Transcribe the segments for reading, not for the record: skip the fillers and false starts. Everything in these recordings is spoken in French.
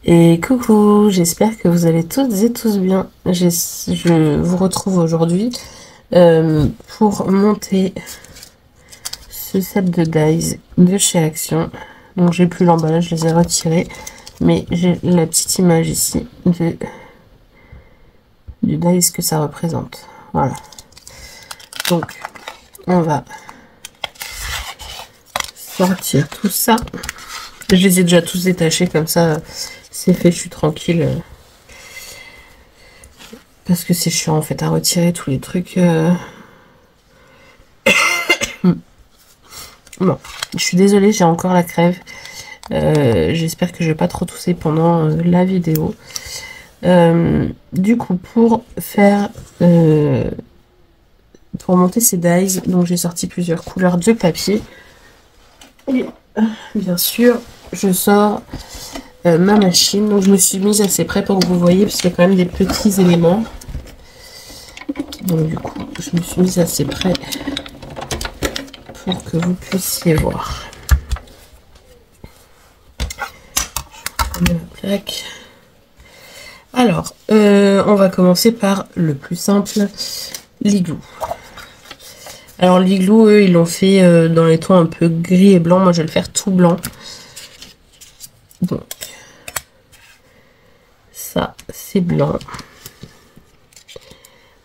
Et coucou, j'espère que vous allez toutes et tous bien. Je vous retrouve aujourd'hui pour monter ce set de dies de chez Action. Donc j'ai plus l'emballage, je les ai retirés, mais j'ai la petite image ici du dies que ça représente. Voilà. Donc on va sortir tout ça. Je les ai déjà tous détachés, comme ça c'est fait, je suis tranquille. Parce que c'est chiant en fait à retirer tous les trucs. Bon, je suis désolée, j'ai encore la crève. J'espère que je vais pas trop tousser pendant la vidéo. Du coup, pour faire... pour monter ces dies, donc j'ai sorti plusieurs couleurs de papier. Et bien sûr, je sors ma machine. Donc je me suis mise assez près pour que vous voyez, parce qu'il y a quand même des petits éléments. Donc du coup, je me suis mise assez près pour que vous puissiez voir. Je remets ma plaque. Alors, on va commencer par le plus simple, l'igloo. Alors l'igloo, eux, ils l'ont fait dans les tons un peu gris et blanc. Moi, je vais le faire tout blanc. Donc, ça, c'est blanc.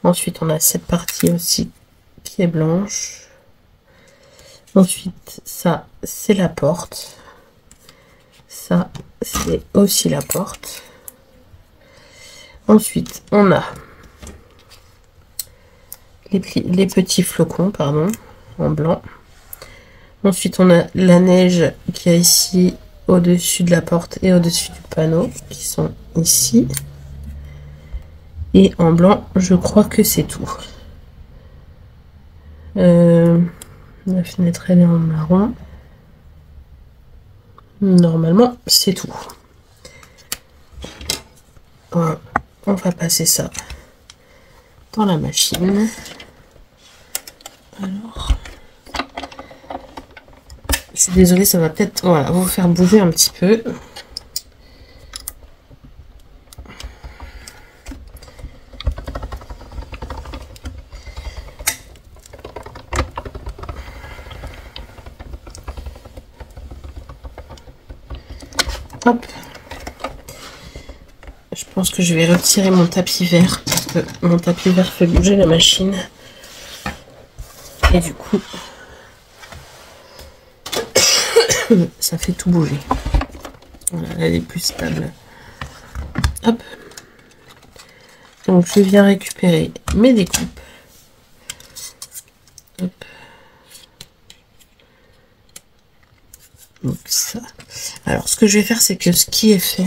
Ensuite, on a cette partie aussi qui est blanche. Ensuite, ça, c'est la porte. Ça, c'est aussi la porte. Ensuite, on a les petits flocons, pardon, en blanc. Ensuite, on a la neige qui est ici au-dessus de la porte et au-dessus du panneau, qui sont ici. Et en blanc, je crois que c'est tout. La fenêtre, elle est en marron. Normalement, c'est tout. Voilà. On va passer ça dans la machine. Alors, je suis désolée, ça va peut-être vous faire bouger un petit peu. Hop. Je pense que je vais retirer mon tapis vert, parce que mon tapis vert fait bouger la machine. Et du coup, ça fait tout bouger. Voilà, elle est plus stable. Hop. Donc je viens récupérer mes découpes. Hop. Donc ça. Alors ce que je vais faire, c'est que ce qui est fait,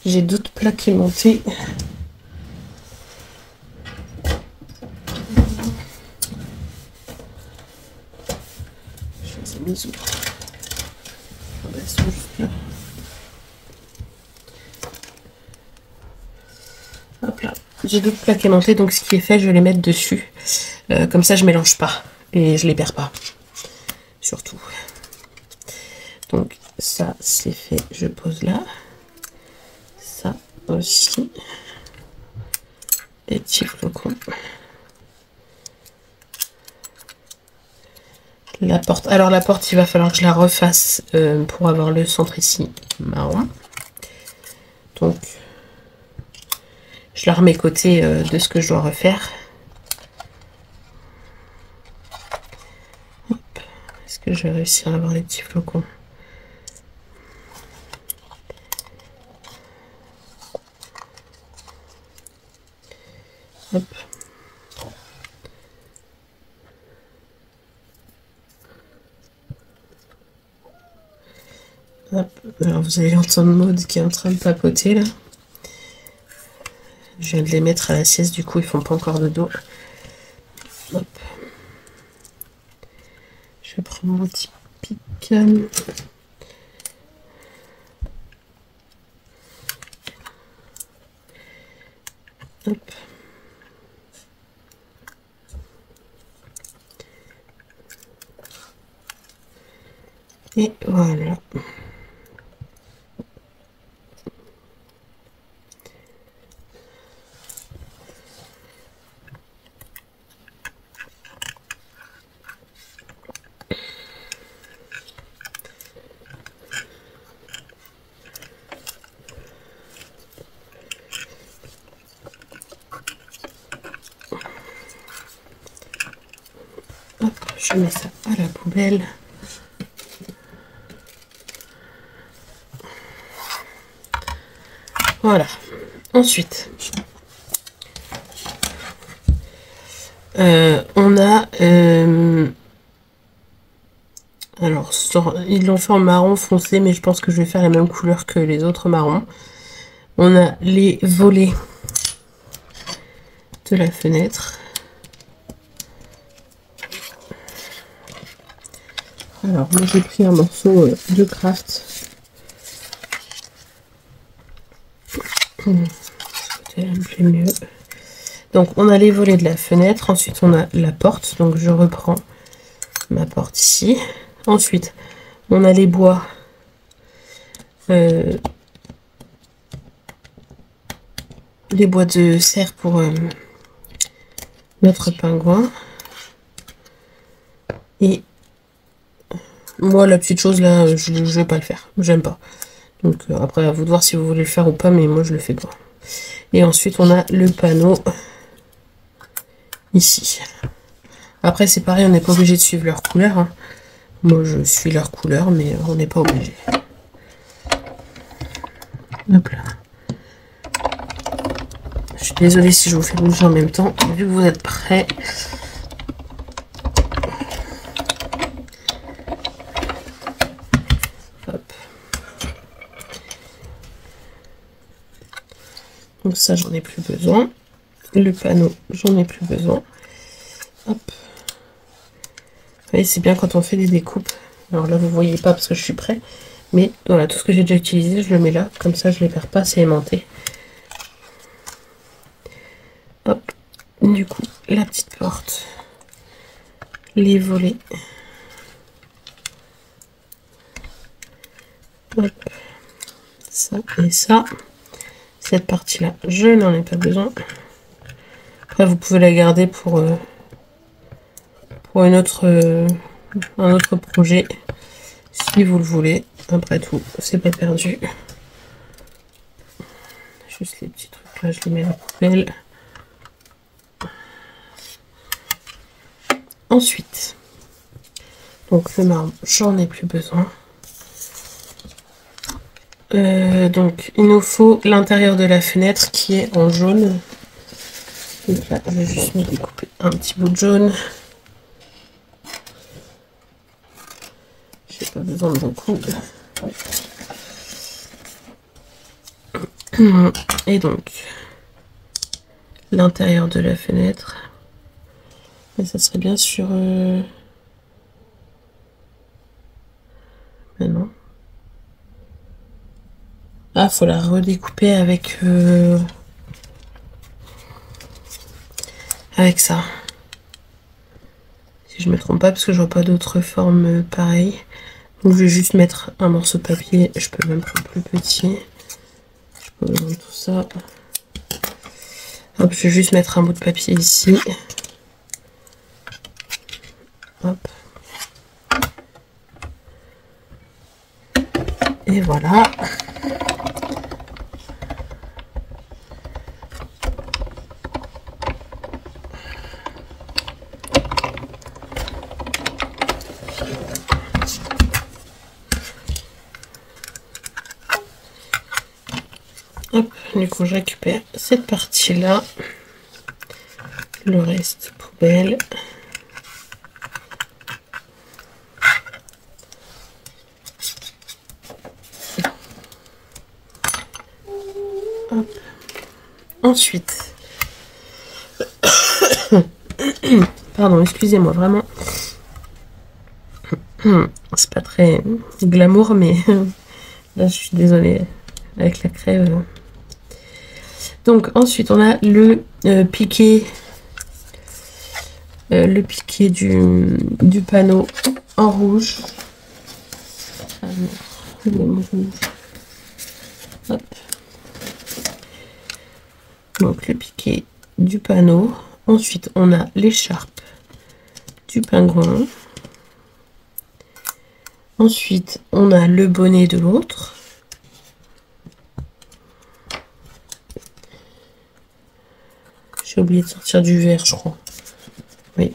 j'ai d'autres plaques montées. Je les ai mises où? Elles sont juste là. Hop là. J'ai d'autres plaques aimantées, donc ce qui est fait, je vais les mettre dessus. Comme ça, je mélange pas et je les perds pas. Surtout. Donc ça, c'est fait. Je pose là. Ça aussi. Les petits flocons. La porte. Alors la porte, il va falloir que je la refasse pour avoir le centre ici marron. Donc je la remets côté de ce que je dois refaire. Est-ce que je vais réussir à avoir les petits flocons? Hop. Hop. Alors vous allez entendre Maud qui est en train de papoter là. Je viens de les mettre à la sieste, du coup ils font pas encore de dos. Hop. Je vais prendre mon petit pic. Hop. Et voilà. Je mets ça à la poubelle. Voilà. Ensuite, on a... alors, ils l'ont fait en marron foncé, mais je pense que je vais faire la même couleur que les autres marrons. On a les volets de la fenêtre. Alors, moi j'ai pris un morceau de craft. Ça me plaît mieux. Donc, on a les volets de la fenêtre. Ensuite, on a la porte. Donc, je reprends ma porte ici. Ensuite, on a les bois. Les bois de serre pour notre pingouin. Et moi, la petite chose là, je vais pas le faire. J'aime pas. Donc après, à vous de voir si vous voulez le faire ou pas, mais moi, je le fais pas. Et ensuite, on a le panneau ici. Après, c'est pareil, on n'est pas obligé de suivre leur couleur. Hein. Moi, je suis leur couleur, mais on n'est pas obligé. Hop là. Je suis désolée si je vous fais bouger en même temps. Vu que vous êtes prêts. Hop. Donc ça, j'en ai plus besoin. Le panneau, j'en ai plus besoin. Hop. Vous voyez, c'est bien quand on fait des découpes. Alors là, vous voyez pas parce que je suis prêt. Mais voilà, tout ce que j'ai déjà utilisé, je le mets là. Comme ça, je les perds pas, c'est aimanté. Hop. Du coup, la petite porte. Les volets. Hop. Ça et ça. Cette partie-là, je n'en ai pas besoin. Après, vous pouvez la garder pour un autre projet, si vous le voulez. Après tout, c'est pas perdu. Juste les petits trucs là, je les mets à la poubelle. Ensuite, donc le marbre, j'en ai plus besoin. Donc, il nous faut l'intérieur de la fenêtre qui est en jaune. Donc là, je vais juste me découper un petit bout de jaune. J'ai pas besoin de beaucoup. Et donc, l'intérieur de la fenêtre. Et ça serait bien sur... Mais non. Ah, faut la redécouper avec... avec ça. Si je me trompe pas, parce que je vois pas d'autres formes pareilles. Donc je vais juste mettre un morceau de papier. Je peux même prendre plus petit. Je peux prendre tout ça. Hop, je vais juste mettre un bout de papier ici. Hop. Et voilà. Hop, du coup je récupère cette partie-là. Le reste poubelle. Hop. Ensuite, pardon, excusez-moi, vraiment. C'est pas très glamour, mais là je suis désolée avec la crève. Donc ensuite on a le piqué du panneau en rouge. Hop. Donc le piqué du panneau. Ensuite on a l'écharpe du pingouin. Ensuite on a le bonnet de l'autre. J'ai oublié de sortir du vert, je crois. Oui,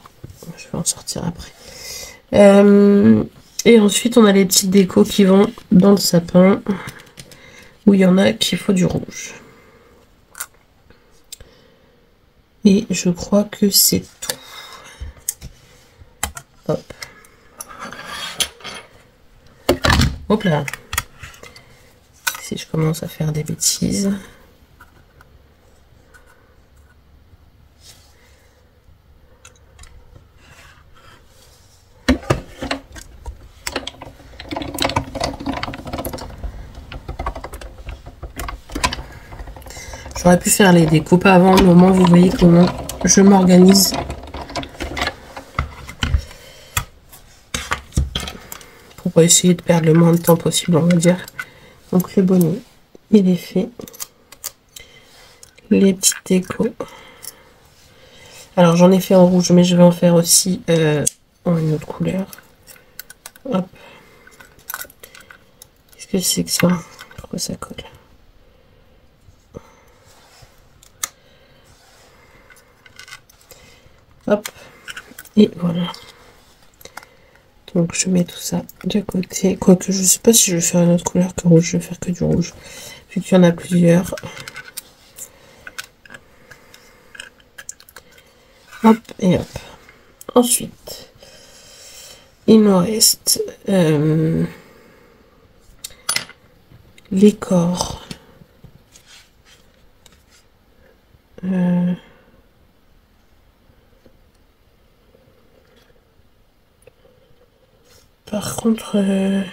je vais en sortir après. Et ensuite, on a les petites décos qui vont dans le sapin, où il y en a qu'il faut du rouge. Et je crois que c'est tout. Hop. Hop là. Si je commence à faire des bêtises. J'aurais pu faire les découpes avant, mais au moins vous voyez comment je m'organise. Pour essayer de perdre le moins de temps possible, on va dire. Donc le bonnet, il est fait. Les petites décos. Alors j'en ai fait en rouge, mais je vais en faire aussi en une autre couleur. Hop. Qu'est-ce que c'est que ça? Pourquoi ça colle? Hop. Et voilà. Donc je mets tout ça de côté. Quoique je sais pas si je vais faire une autre couleur que rouge. Je vais faire que du rouge. Vu qu'il y en a plusieurs. Hop et hop. Ensuite, il nous reste les corps. Par contre, il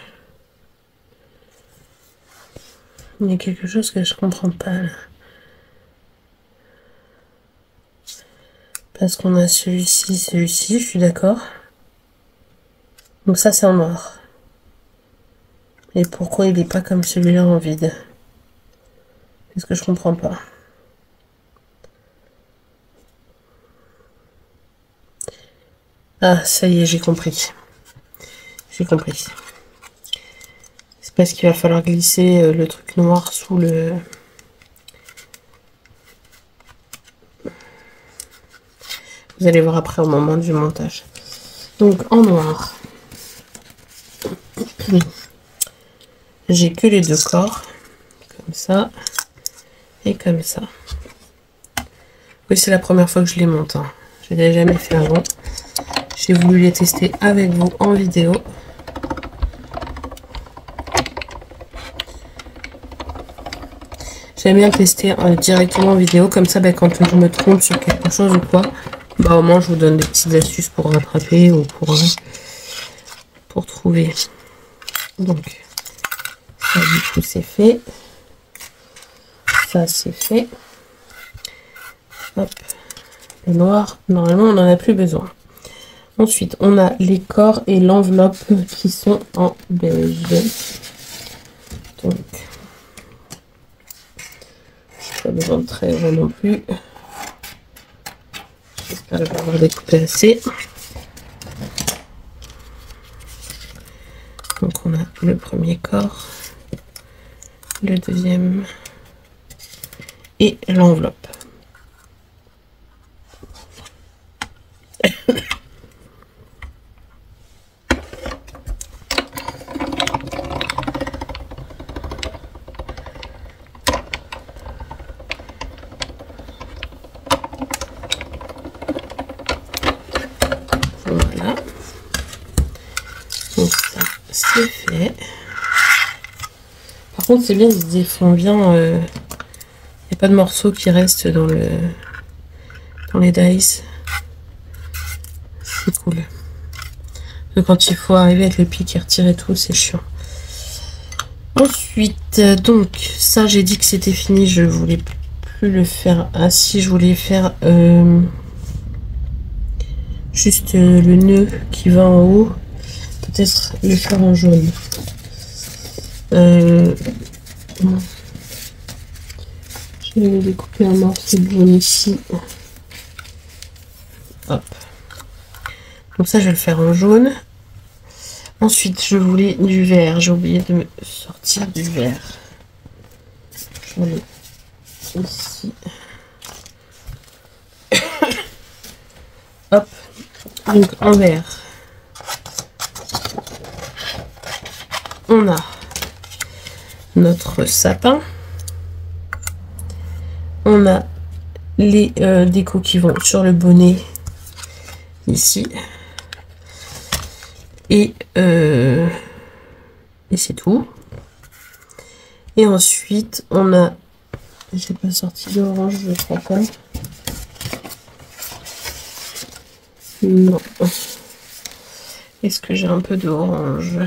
y a quelque chose que je comprends pas là. Parce qu'on a celui-ci, celui-ci, je suis d'accord. Donc ça c'est en noir. Et pourquoi il n'est pas comme celui-là en vide? C'est ce que je comprends pas. Ah, ça y est, j'ai compris. J'ai compris. C'est parce qu'il va falloir glisser le truc noir sous le... Vous allez voir après au moment du montage. Donc en noir, j'ai que les deux corps, comme ça et comme ça. Oui, c'est la première fois que je les monte. Hein. Je ne l'ai jamais fait avant. J'ai voulu les tester avec vous en vidéo. J'aime bien tester directement en vidéo, comme ça, quand je me trompe sur quelque chose ou quoi, au moins je vous donne des petites astuces pour rattraper ou pour trouver. Donc, ça du coup c'est fait. Ça c'est fait. Hop. Le noir, normalement on n'en a plus besoin. Ensuite, on a les corps et l'enveloppe qui sont en beige. Donc, pas besoin de très gros non plus. J'espère que je vais avoir découpé assez. Donc on a le premier corps, le deuxième et l'enveloppe. Voilà. Donc ça c'est fait. Par contre c'est bien, ils se défont bien. Il n'y a pas de morceaux qui restent dans les dies. C'est cool. Quand il faut arriver avec le pic et retirer tout, c'est chiant. Ensuite, donc, ça, j'ai dit que c'était fini. Je voulais plus le faire ainsi. Je voulais faire juste le nœud qui va en haut. Peut-être le faire en jaune. Je vais découper un morceau de jaune ici. Hop. Donc ça, je vais le faire en jaune. Ensuite, je voulais du vert. J'ai oublié de me sortir du vert. J'en ai ici. Hop. Donc en vert. on a notre sapin. On a les décos qui vont sur le bonnet ici. Et c'est tout. Et ensuite, on a... J'ai pas sorti d'orange, je crois pas. Non. Est-ce que j'ai un peu d'orange?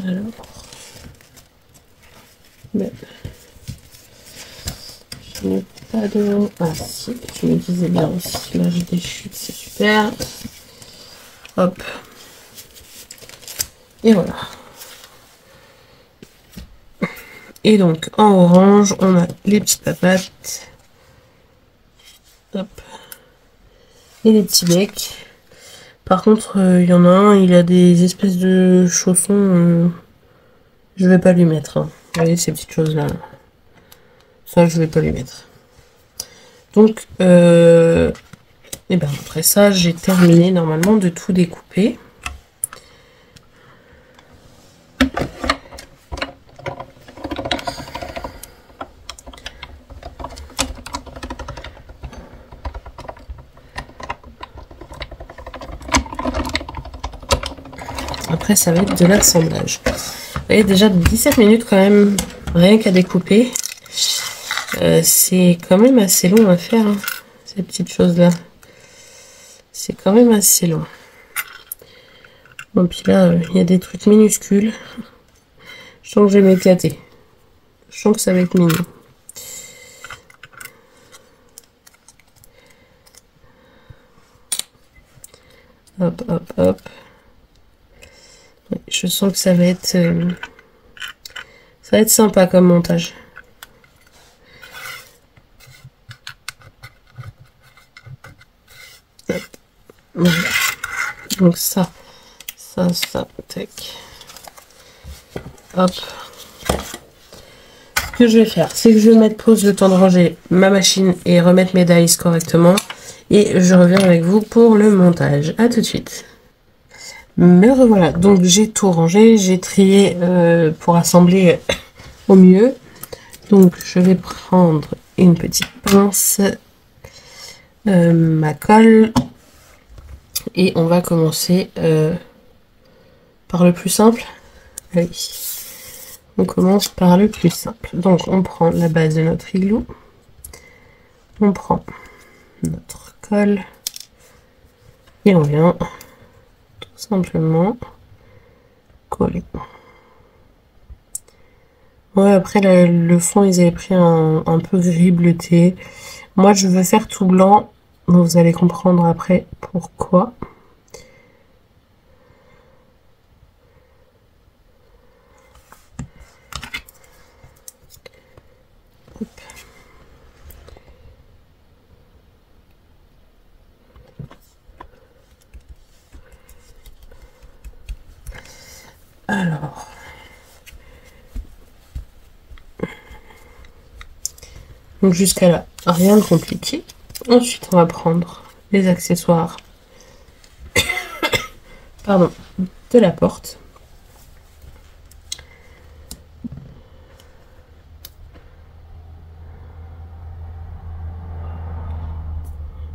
Alors... Mais... Je n'ai pas de... Ah si, je me disais bien aussi. Là, j'ai des chutes, c'est super. Hop. Et voilà. Et donc, en orange, on a les petites papates. Hop. Et les petits becs. Par contre, il y en a un, il a des espèces de chaussons. Je vais pas lui mettre. Hein. Vous voyez ces petites choses-là. Ça, je vais pas lui mettre. Donc, et ben après ça, j'ai terminé normalement de tout découper. Après, ça va être de l'assemblage. Vous voyez, déjà 17 minutes quand même, rien qu'à découper. C'est quand même assez long à faire, hein, ces petites choses-là. C'est quand même assez long. Bon, puis là, il y a des trucs minuscules. Je sens que je vais m'éclater. Je sens que ça va être mignon. Hop, hop, hop. Je sens que ça va être sympa comme montage. Hop. Voilà. Donc ça, tac. Hop. Ce que je vais faire, c'est que je vais mettre pause le temps de ranger ma machine et remettre mes dies correctement. Et je reviens avec vous pour le montage. À tout de suite. Me revoilà. Donc j'ai tout rangé, j'ai trié pour assembler au mieux. Donc je vais prendre une petite pince, ma colle, et on va commencer par le plus simple. Allez, on commence par le plus simple. Donc on prend la base de notre igloo, on prend notre colle et on vient tout simplement coller. Ouais, après le fond ils avaient pris un peu gris bleuté. Moi je veux faire tout blanc, vous allez comprendre après pourquoi. Hop. Alors, donc jusqu'à là, rien de compliqué. Ensuite, on va prendre les accessoires pardon, de la porte.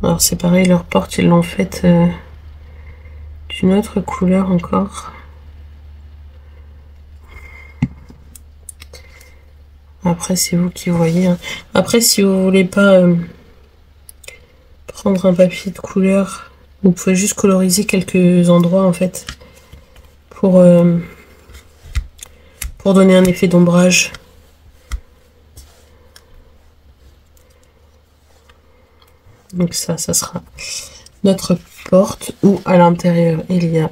Alors c'est pareil, leur porte, ils l'ont faite d'une autre couleur encore. Après, c'est vous qui voyez. Hein. Après, si vous voulez pas prendre un papier de couleur, vous pouvez juste coloriser quelques endroits en fait pour donner un effet d'ombrage. Donc ça sera notre porte où à l'intérieur il y a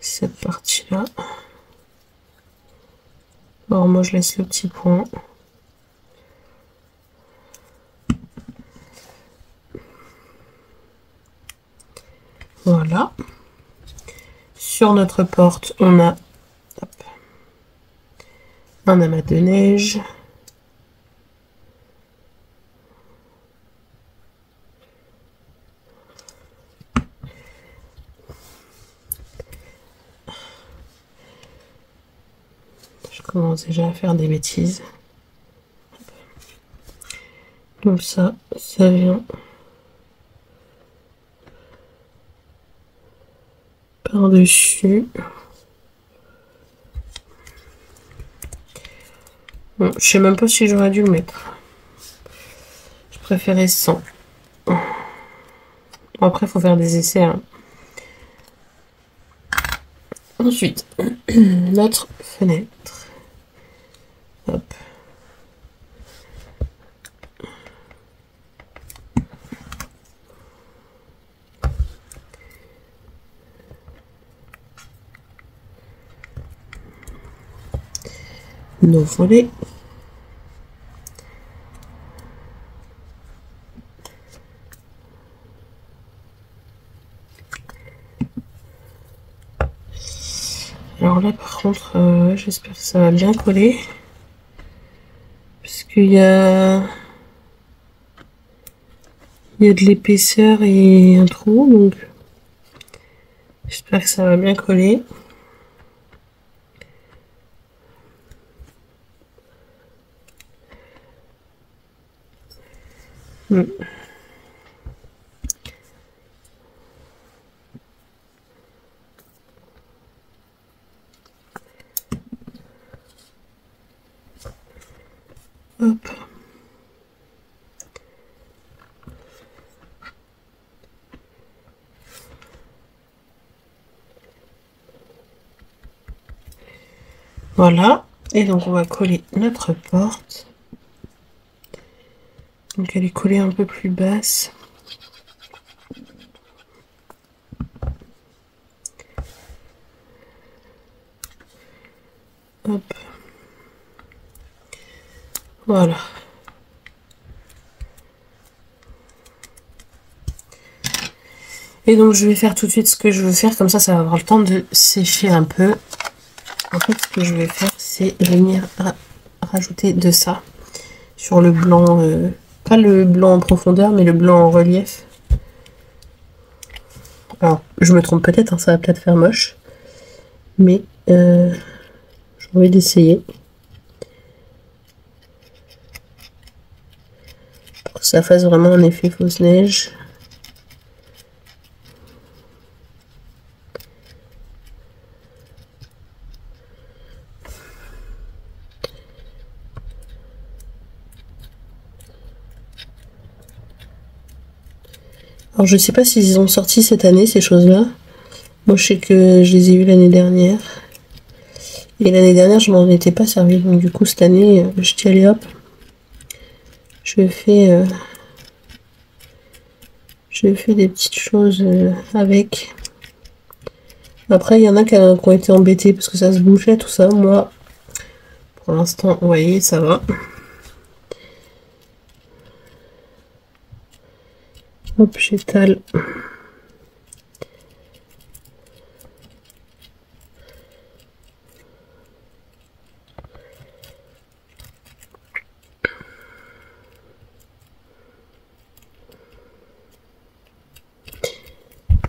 cette partie-là. Alors moi je laisse le petit point. Voilà. Sur notre porte, on a hop, un amas de neige. commence déjà à faire des bêtises. Comme ça vient par-dessus. Bon, je sais même pas si j'aurais dû le mettre. Je préférais sans. Après, il faut faire des essais. Hein. Ensuite, notre fenêtre. Hop. Nos volets. Alors là, par contre, j'espère que ça va bien coller. Parce qu'il y a de l'épaisseur et un trou, donc j'espère que ça va bien coller. Hop. Voilà. Et donc on va coller notre porte. Donc elle est collée un peu plus basse. Hop. Voilà. Et donc je vais faire tout de suite ce que je veux faire, comme ça va avoir le temps de sécher un peu. En fait ce que je vais faire c'est venir rajouter de ça sur le blanc, pas le blanc en profondeur mais le blanc en relief. Alors je me trompe peut-être, hein, ça va peut-être faire moche, mais j'ai envie d'essayer. Pour que ça fasse vraiment un effet fausse neige. Alors je sais pas s'ils ont sorti cette année ces choses-là. Moi je sais que je les ai eu l'année dernière. Et l'année dernière je m'en étais pas servi. Donc du coup cette année je dis allez hop. Je fais des petites choses avec. Après il y en a qui ont été embêtés parce que ça se bougeait tout ça. Moi pour l'instant vous voyez ça va. Hop, j'étale.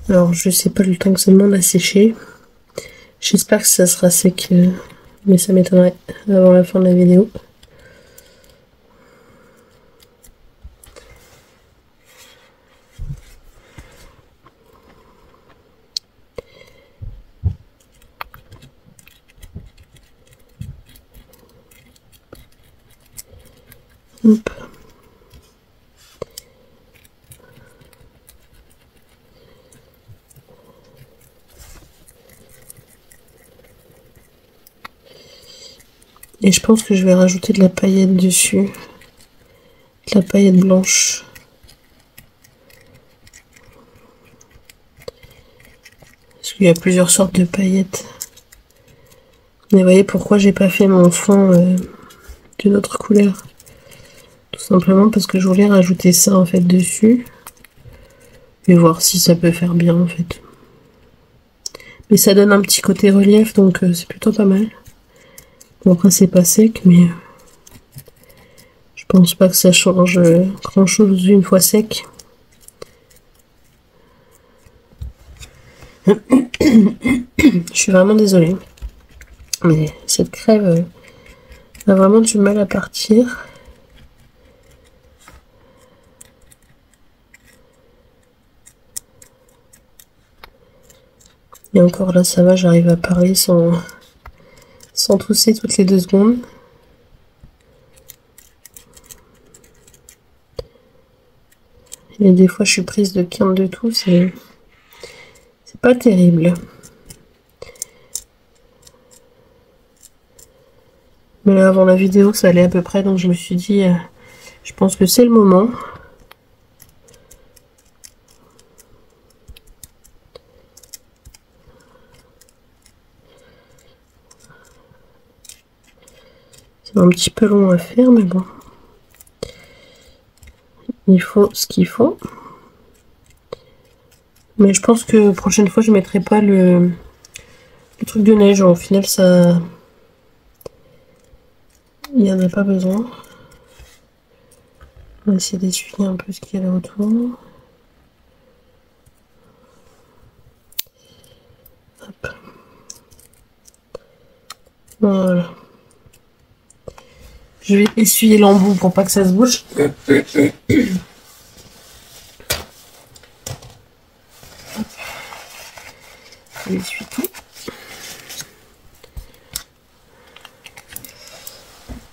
Alors, je sais pas le temps que ça demande à sécher. J'espère que ça sera sec, mais ça m'étonnerait avant la fin de la vidéo. Hop. Et je pense que je vais rajouter de la paillette dessus. De la paillette blanche. Parce qu'il y a plusieurs sortes de paillettes. Mais vous voyez pourquoi j'ai pas fait mon fond d'une autre couleur. Tout simplement parce que je voulais rajouter ça en fait dessus. Et voir si ça peut faire bien en fait. Mais ça donne un petit côté relief donc c'est plutôt pas mal. Bon après c'est pas sec mais je pense pas que ça change grand chose une fois sec. Je suis vraiment désolée. Mais cette crève Ça a vraiment du mal à partir. Et encore là, ça va, j'arrive à parler sans tousser toutes les 2 secondes. Et des fois, je suis prise de quinte de tout, c'est pas terrible. Mais là, avant la vidéo, ça allait à peu près, donc je me suis dit, je pense que c'est le moment. C'est un petit peu long à faire, mais bon. Il faut ce qu'il faut. Mais je pense que prochaine fois, je mettrai pas le truc de neige. Au final, ça... il n'y en a pas besoin. On va essayer d'essuyer un peu ce qu'il y a là autour. Hop. Voilà. Je vais essuyer l'embout pour pas que ça se bouge. J'essuie tout.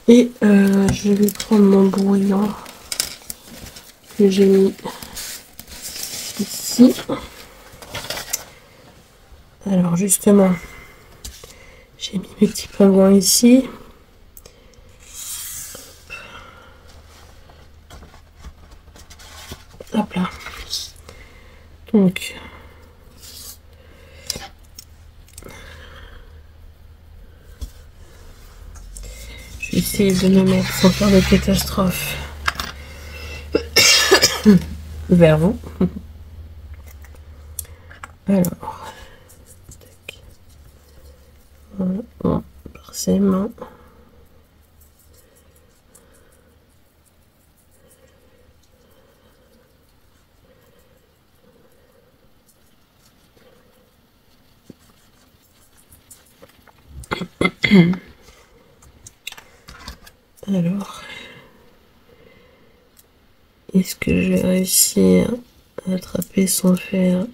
Et je vais prendre mon brouillon que j'ai mis ici. Alors justement, j'ai mis mes petits pingouins ici. Hop là. Donc, je vais essayer de me mettre sans faire de catastrophe vers vous. Alors, tac. Voilà, bon, forcément. Alors, est-ce que je vais réussir à attraper sans faire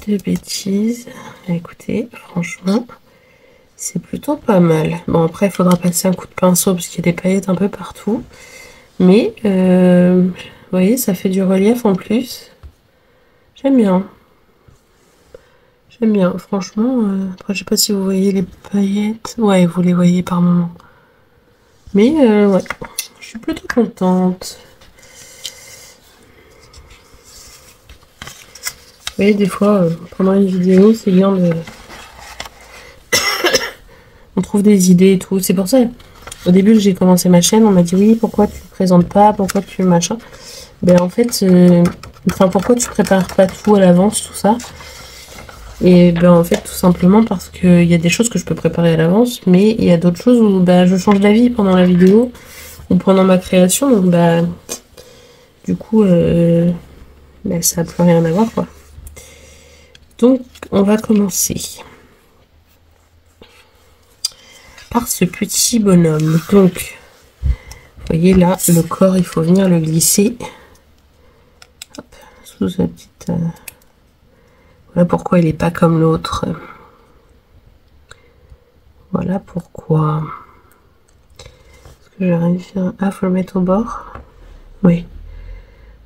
de bêtises? Écoutez, franchement, c'est plutôt pas mal. Bon, après, il faudra passer un coup de pinceau parce qu'il y a des paillettes un peu partout. Mais, vous voyez, ça fait du relief en plus. J'aime bien. J'aime bien, franchement. Après, je sais pas si vous voyez les paillettes. Ouais, vous les voyez par moment. Mais, ouais, je suis plutôt contente. Vous voyez, des fois, pendant une vidéo, c'est bien de... on trouve des idées et tout. C'est pour ça, au début que j'ai commencé ma chaîne, on m'a dit oui, pourquoi tu ne présentes pas, pourquoi tu machin. Ben en fait, enfin pourquoi tu prépares pas tout à l'avance, tout ça. Et ben en fait, tout simplement parce qu'il y a des choses que je peux préparer à l'avance, mais il y a d'autres choses où ben, je change d'avis pendant la vidéo ou pendant ma création. Donc ben, du coup, ben, ça n'a plus rien à voir, quoi. Donc, on va commencer par ce petit bonhomme. Donc, vous voyez là, le corps, il faut venir le glisser. Hop, sous sa petite... Voilà pourquoi il n'est pas comme l'autre. Voilà pourquoi. Est-ce que je vais réussir? Ah, faut le mettre au bord? Oui.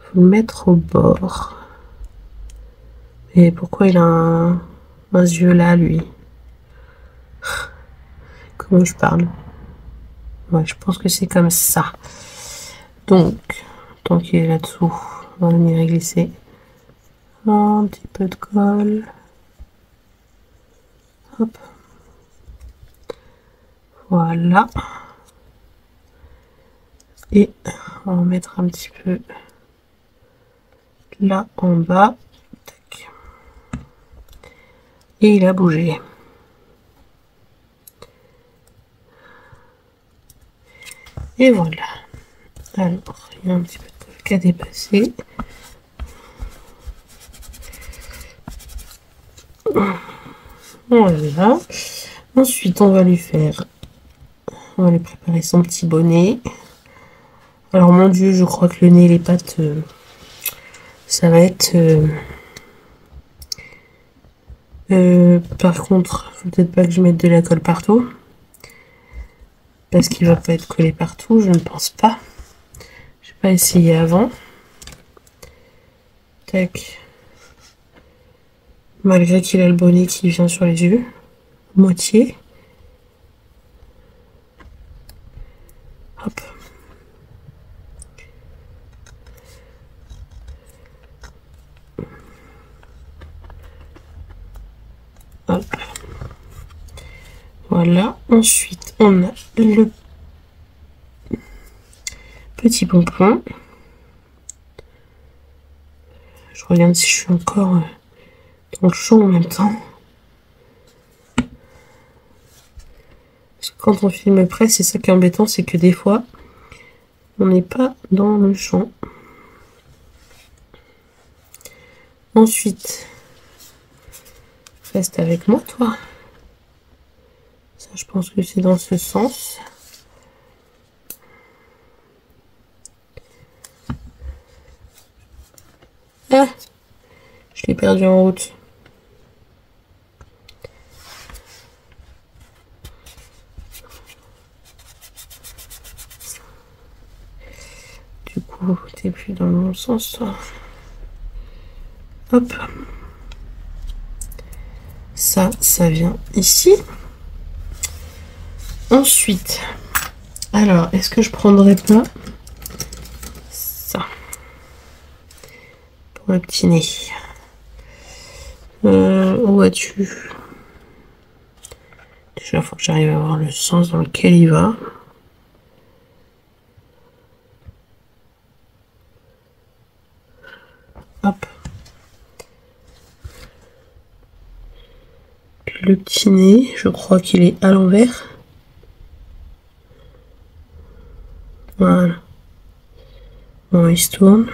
Faut le mettre au bord. Et pourquoi il a un yeux là, lui? Comment je parle? Ouais, je pense que c'est comme ça. Donc, tant qu'il est là-dessous, on va venir glisser un petit peu de colle. Hop. Voilà. Et on va mettre un petit peu là en bas. Tac. Et il a bougé. Et voilà. Alors, il y a un petit peu de colle qui a dépassé. Voilà. Ensuite, on va lui préparer son petit bonnet. Alors, mon Dieu, je crois que le nez et les pattes, ça va être... par contre, faut peut-être pas que je mette de la colle partout. Parce qu'il va pas être collé partout, je ne pense pas. J'ai pas essayé avant. Tac. Malgré qu'il a le bonnet qui vient sur les yeux. Moitié. Hop. Hop. Voilà. Ensuite, on a le petit pompon. Je regarde si je suis encore dans le champ en même temps. Parce que quand on filme près, c'est ça qui est embêtant, c'est que des fois, on n'est pas dans le champ. Ensuite, reste avec moi, toi. Ça, je pense que c'est dans ce sens. Ah, je l'ai perdu en route. Du coup, t'es plus dans le bon sens, toi. Hop. Ça vient ici. Ensuite, alors, est-ce que je prendrais pas ça pour le petit nez? Où vas-tu? Déjà, il faut que j'arrive à voir le sens dans lequel il va. Hop. Le petit nez, je crois qu'il est à l'envers. Voilà. Bon, il se tourne.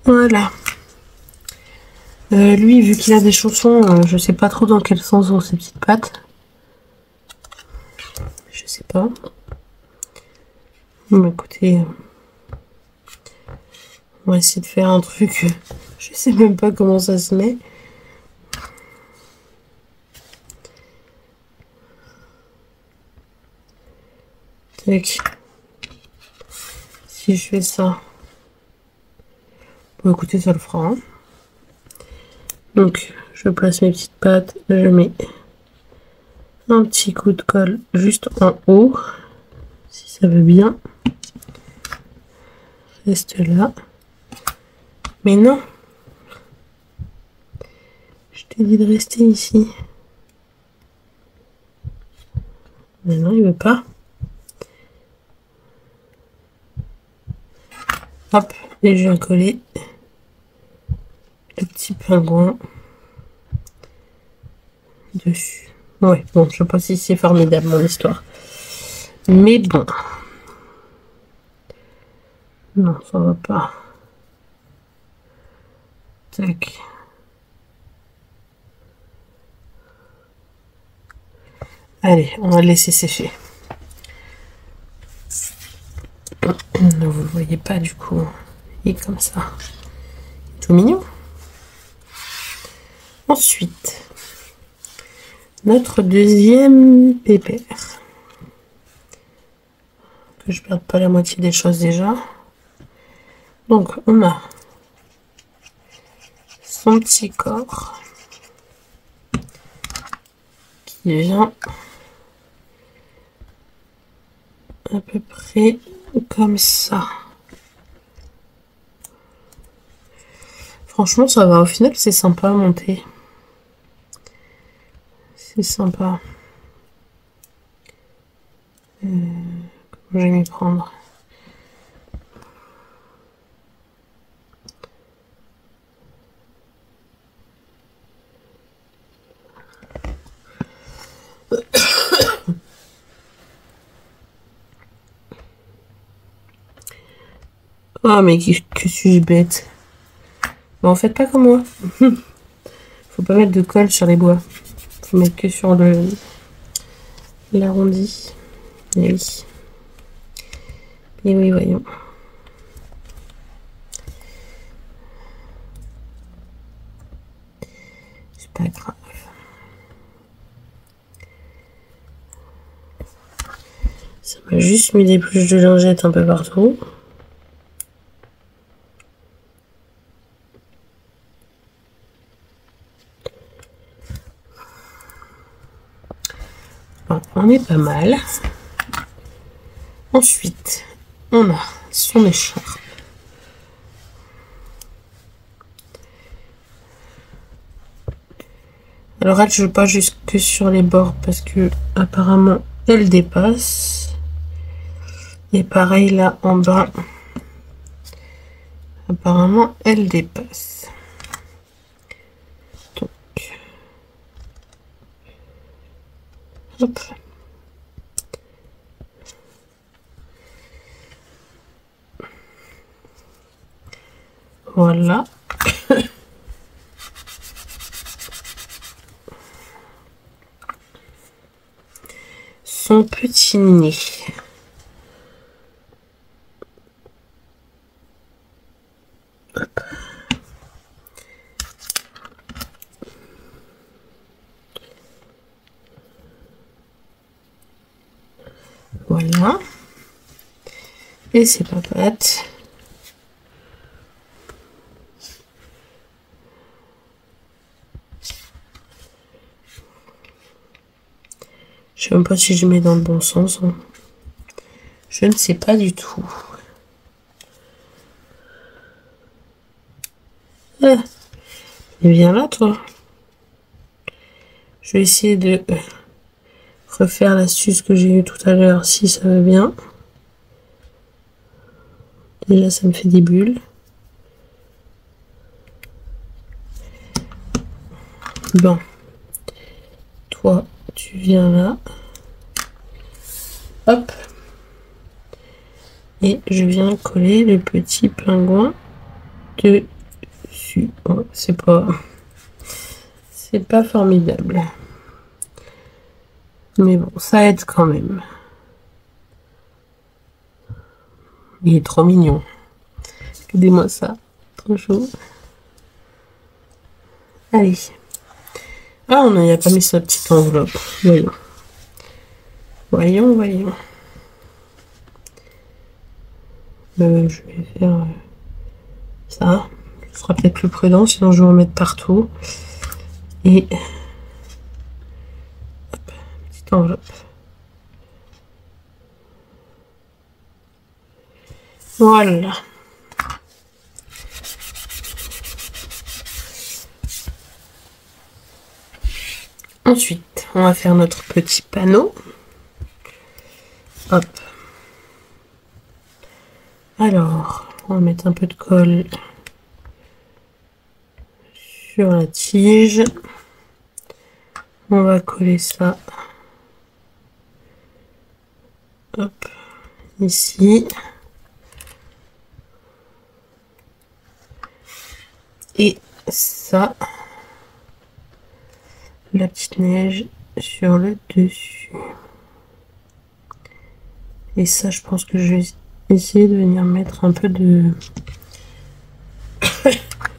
Voilà. Lui, vu qu'il a des chaussons, je sais pas trop dans quel sens vont ses petites pattes. Je sais pas. Bon, écoutez, on va essayer de faire un truc. Je sais même pas comment ça se met. Tac. Si je fais ça, bon, écoutez, ça le fera. Hein. Donc, je place mes petites pattes, je mets un petit coup de colle juste en haut, si ça veut bien. Reste là. Mais non, je t'ai dit de rester ici. Mais non, il veut pas. Hop, et je viens coller le petit pingouin dessus. Ouais, bon, je sais pas si c'est formidable mon histoire. Mais bon. Non, ça va pas. Tac. Allez, on va le laisser sécher. Vous le voyez pas du coup. Il est comme ça. Tout mignon. Ensuite, notre deuxième pépère. Que je perde pas la moitié des choses déjà. Donc on a son petit corps qui vient à peu près comme ça. Franchement, ça va. Au final, c'est sympa à monter. C'est sympa. Comment je vais m'y prendre? Ah, mais que suis-je bête. Bon, en fait, pas comme moi. Faut pas mettre de colle sur les bois. Faut mettre que sur l'arrondi. Et oui. Et oui, voyons. C'est pas grave. Ça m'a juste mis des pluches de lingettes un peu partout. Bon, on est pas mal. Ensuite, on a son écharpe. Alors elle, je ne veux pas jusque sur les bords parce que apparemment elle dépasse. Et pareil là en bas. Apparemment elle dépasse. Donc. Hop. Voilà. Son petit nez. Hop. Voilà. Et ses papates. Je sais même pas si je mets dans le bon sens. Hein. Je ne sais pas du tout. Ah, et viens là, toi. Je vais essayer de refaire l'astuce que j'ai eue tout à l'heure, si ça va bien. Et là, ça me fait des bulles. Bon. Toi, tu viens là. Hop. Et je viens coller le petit pingouin dessus. Oh, c'est pas formidable. Mais bon, ça aide quand même. Il est trop mignon. Regardez-moi ça. Trop chaud. Allez. Ah, on n'y a pas mis sa petite enveloppe. Voyons. Voyons. Je vais faire ça. Ce sera peut-être plus prudent, sinon je vais en mettre partout. Et hop, petite enveloppe. Voilà. Ensuite, on va faire notre petit panneau. Hop. Alors, on va mettre un peu de colle sur la tige. On va coller ça. Hop. Ici. Et ça. La petite neige sur le dessus. Et ça, je pense que je vais essayer de venir mettre un peu de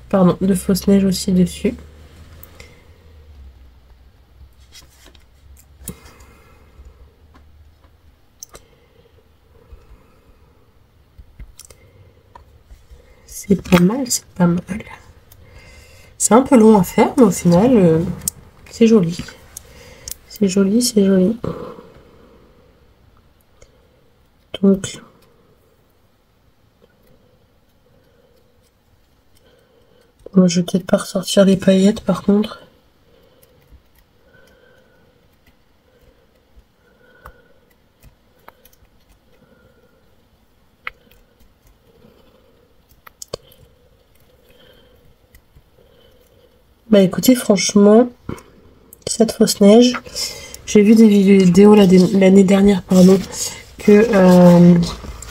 pardon, de fausse neige aussi dessus. C'est pas mal, c'est pas mal. C'est un peu long à faire, mais au final, c'est joli. C'est joli, c'est joli. Donc, moi, je vais peut-être pas ressortir les paillettes par contre. Bah écoutez, franchement, cette fausse neige, j'ai vu des vidéos l'année dernière, pardon, que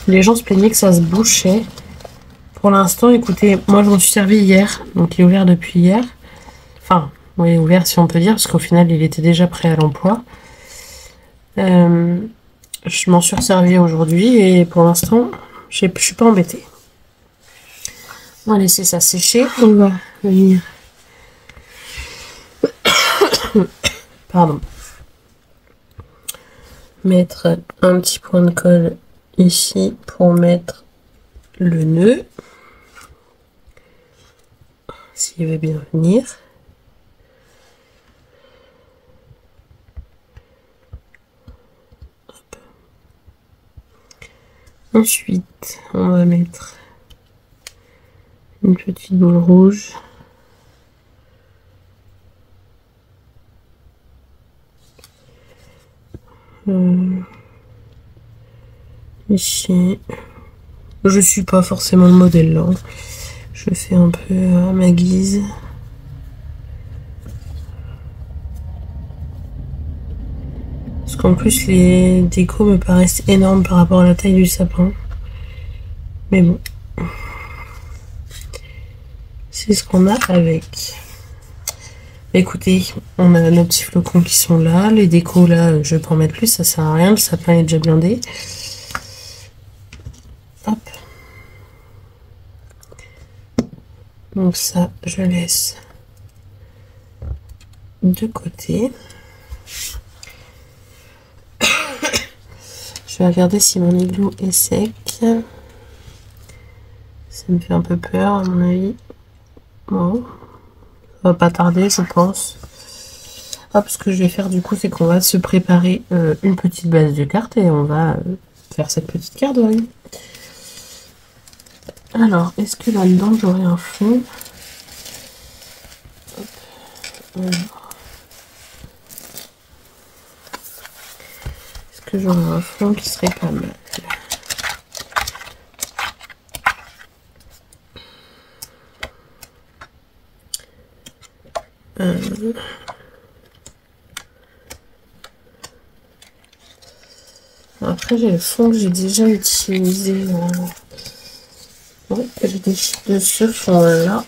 les gens se plaignaient que ça se bouchait. Pour l'instant, écoutez, moi je m'en suis servi hier, donc il est ouvert depuis hier. Enfin, Oui, ouvert si on peut dire, parce qu'au final il était déjà prêt à l'emploi. Je m'en suis resservi aujourd'hui et pour l'instant je suis pas embêtée. On va laisser ça sécher. On va venir. Pardon. Mettre un petit point de colle ici pour mettre le nœud. S'il veut bien venir. Hop. Ensuite, on va mettre une petite boule rouge. Ici. Je suis pas forcément le modèle là. Je fais un peu à ma guise. Parce qu'en plus les décos me paraissent énormes par rapport à la taille du sapin. Mais bon. C'est ce qu'on a avec. Écoutez, on a nos petits flocons qui sont là. Les décos là, je vais pas en mettre plus, ça sert à rien. Le sapin est déjà blindé. Hop. Donc ça, je laisse de côté. Je vais regarder si mon igloo est sec. Ça me fait un peu peur à mon avis. Bon, ça va pas tarder je pense. Hop, ce que je vais faire du coup c'est qu'on va se préparer une petite base de cartes et on va faire cette petite carte. Oui. Alors, est-ce que là-dedans j'aurai un fond? Hop. Est-ce que j'aurai un fond qui serait pas mal? Après j'ai le fond que j'ai déjà utilisé. Oui, j'ai des chips de ce fond là.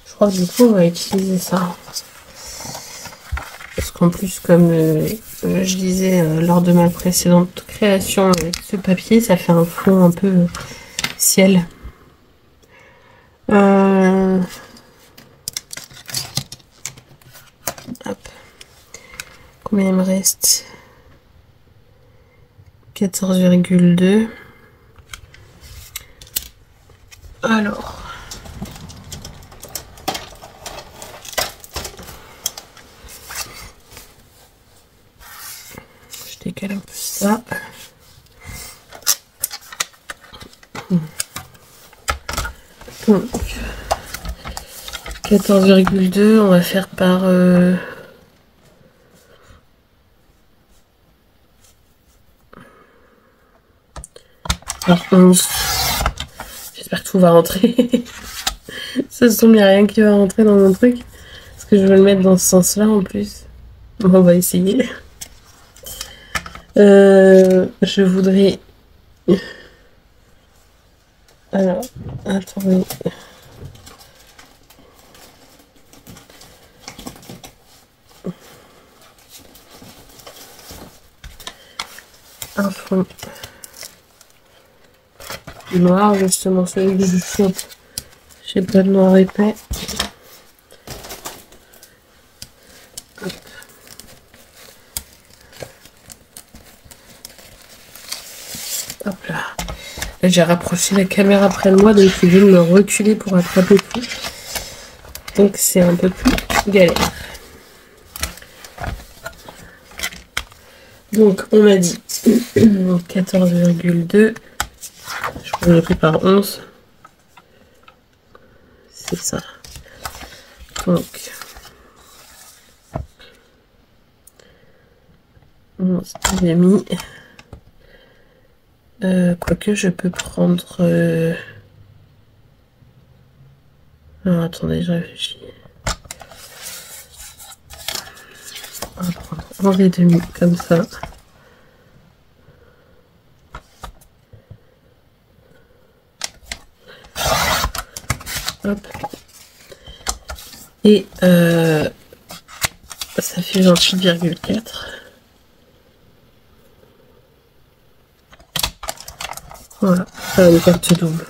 Je crois que du coup on va utiliser ça. Parce qu'en plus comme je disais lors de ma précédente création avec ce papier, ça fait un fond un peu ciel. Hop. Combien il me reste? 14,2. Alors. Je décale un peu ça. Donc, 14,2, on va faire par 11. J'espère que tout va rentrer. Ça se tombe, il n'y a rien qui va rentrer dans mon truc. Parce que je veux le mettre dans ce sens-là en plus. Bon, on va essayer. Je voudrais... Alors, attendez. Un fond noir, justement, celui que je chope. J'ai pas de noir épais. Hop. Hop là. Là j'ai rapproché la caméra près de moi, donc je suis obligée de me reculer pour attraper tout. Donc c'est un peu plus galère. Donc on a dit 14,2. Je crois que j'ai pris par 11. C'est ça. Donc 11 et demi. Quoique je peux prendre... Alors attendez, je réfléchis. On va prendre 11 et demi comme ça. Hop. Et ça fait 28,4. Voilà, ça une carte double.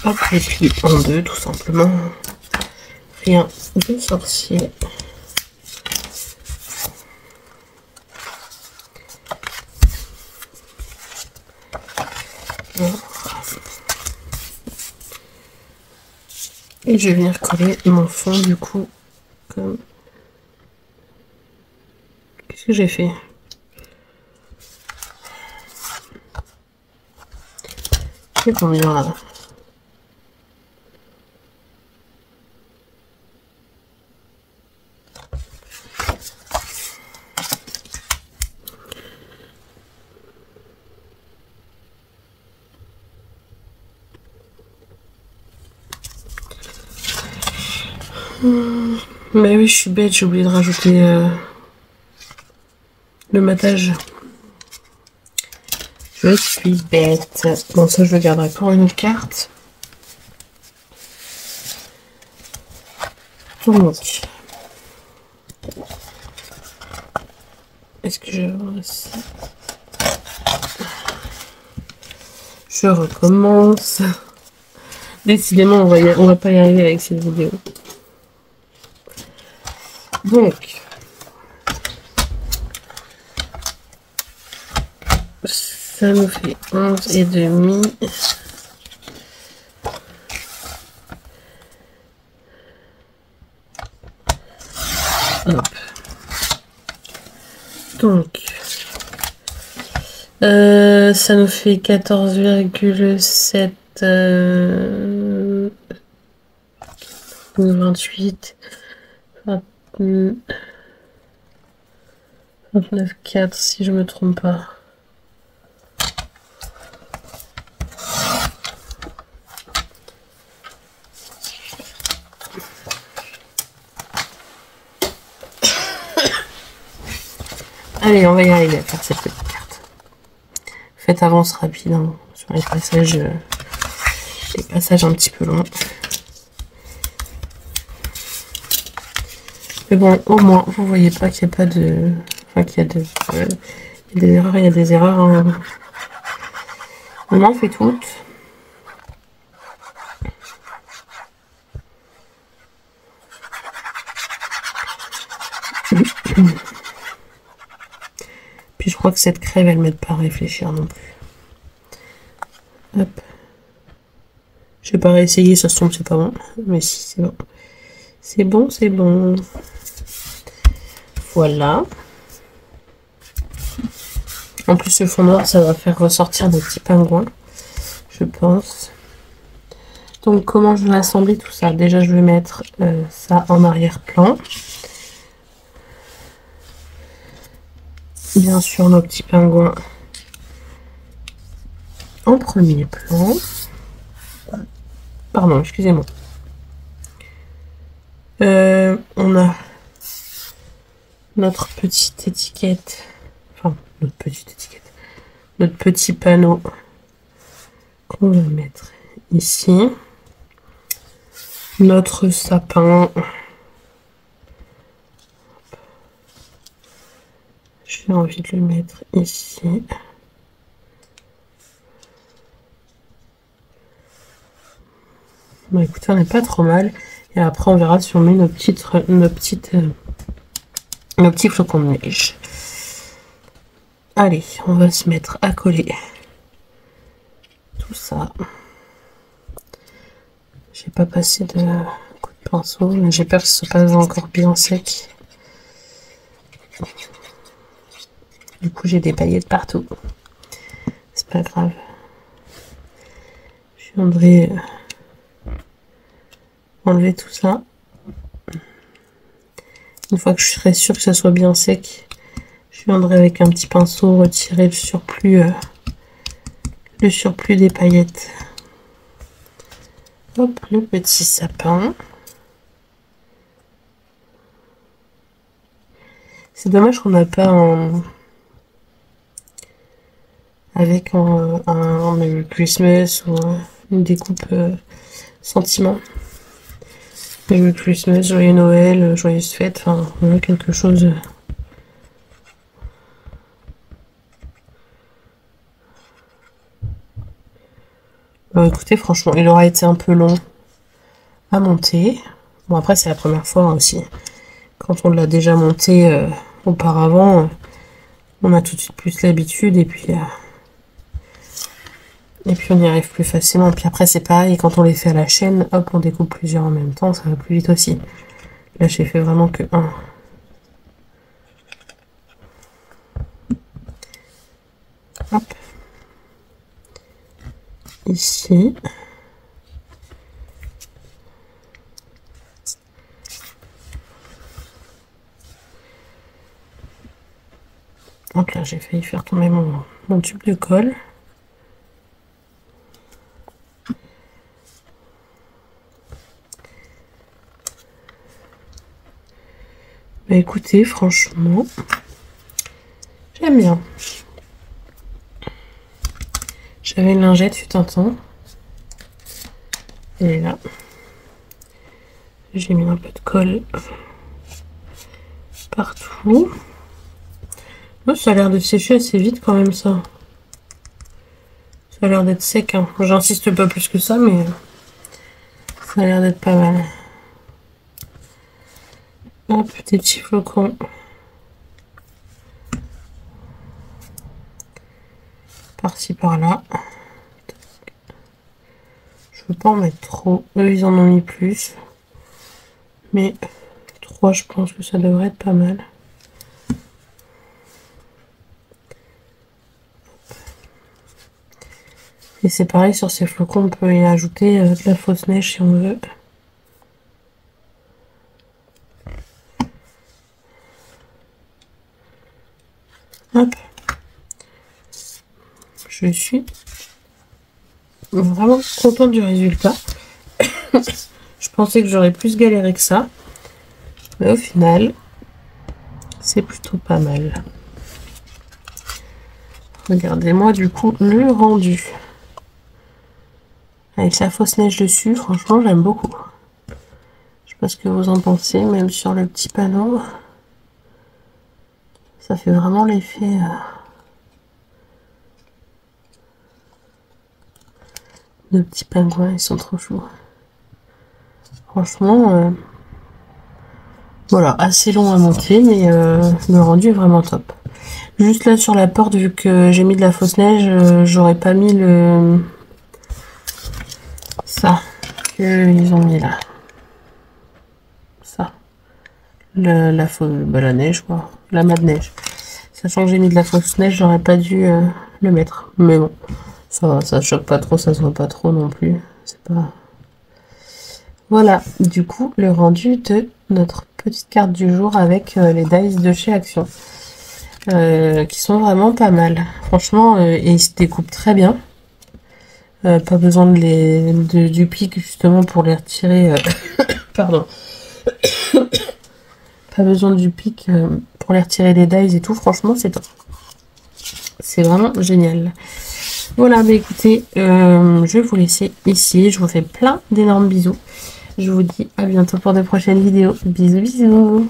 Hop, et puis en deux, tout simplement. Rien de sorcier. Et je vais venir coller mon fond du coup comme... Qu'est-ce que j'ai fait? C'est combien là? Mais oui, je suis bête, j'ai oublié de rajouter le matage. Je suis bête. Bon, ça, je le garderai pour une autre carte. Donc, est-ce que je recommence. Décidément, on va pas y arriver avec cette vidéo. Donc, ça nous fait 11,5. Hop. Donc, ça nous fait 14,7, 28, 29,4 si je me trompe pas. Allez, on va y arriver à faire cette petite carte. Faites avance rapide hein, sur les passages un petit peu longs. Mais bon, au moins, vous voyez pas qu'il n'y a pas de... Enfin, qu'il y a des erreurs, il y a des erreurs. Hein. On en fait toutes. Puis je crois que cette crève, elle m'aide pas à réfléchir non plus. Hop. Je vais pas réessayer, ça se trompe, c'est pas bon. Mais si, c'est bon. C'est bon, c'est bon. Voilà. En plus, le fond noir, ça va faire ressortir des petits pingouins, je pense. Donc, comment je vais assembler tout ça? Déjà, je vais mettre ça en arrière-plan. Bien sûr, nos petits pingouins en premier plan. Pardon, excusez-moi. On a notre petite étiquette. Enfin, notre petite étiquette. Notre petit panneau qu'on va mettre ici. Notre sapin. J'ai envie de le mettre ici. Bon, écoutez, on n'est pas trop mal. Et après, on verra si on met nos petits flocons de neige. Allez, on va se mettre à coller tout ça. J'ai pas passé de coup de pinceau, mais j'ai peur que ce soit pas encore bien sec. Du coup, j'ai des paillettes partout. C'est pas grave. Je viendrai enlever tout ça. Une fois que je serai sûre que ça soit bien sec, je viendrai avec un petit pinceau retirer le surplus des paillettes. Hop, le petit sapin. C'est dommage qu'on n'a pas avec un Merry Christmas ou une découpe sentiment. Merry Christmas, joyeux Noël, joyeuse fête, enfin voilà quelque chose. Écoutez, franchement, il aura été un peu long à monter. Bon, après, c'est la première fois aussi. Quand on l'a déjà monté auparavant, on a tout de suite plus l'habitude et puis on y arrive plus facilement. Puis après, c'est pareil, quand on les fait à la chaîne, hop, on découpe plusieurs en même temps, ça va plus vite aussi. Là, j'ai fait vraiment que un. Hop. Ici. Donc là, j'ai failli faire tomber mon tube de colle. Bah écoutez, franchement, j'aime bien. J'avais une lingette fut un temps. Elle est là. J'ai mis un peu de colle partout. Oh, ça a l'air de sécher assez vite quand même ça. Ça a l'air d'être sec. Hein. J'insiste pas plus que ça, mais ça a l'air d'être pas mal. Hop, des petits flocons. Par-ci, par-là. Je veux pas en mettre trop. Eux, ils en ont mis plus. Mais 3, je pense que ça devrait être pas mal. Et c'est pareil, sur ces flocons, on peut y ajouter de la fausse neige si on veut. Hop. Je suis vraiment contente du résultat. Je pensais que j'aurais plus galéré que ça. Mais au final, c'est plutôt pas mal. Regardez-moi du coup le rendu. Avec la fausse neige dessus, franchement, j'aime beaucoup. Je sais pas ce que vous en pensez, même sur le petit panneau. Ça fait vraiment l'effet... de petits pingouins, ils sont trop chauds. Franchement, voilà, assez long à monter, mais le rendu est vraiment top. Juste là sur la porte, vu que j'ai mis de la fausse neige, j'aurais pas mis le... ça qu'ils ont mis là. Ça. La neige, quoi. La mat de neige. Sachant que j'ai mis de la fausse neige, j'aurais pas dû le mettre. Mais bon, ça choque pas trop, ça se voit pas trop non plus. C'est pas... Voilà, du coup, le rendu de notre petite carte du jour avec les dice de chez Action. Qui sont vraiment pas mal. Franchement, et ils se découpent très bien. Pas besoin du pic justement pour les retirer. Pardon. Pas besoin du pic pour les retirer des dies et tout. Franchement, c'est top. C'est vraiment génial. Voilà, bah écoutez, je vais vous laisser ici. Je vous fais plein d'énormes bisous. Je vous dis à bientôt pour de prochaines vidéos. Bisous, bisous.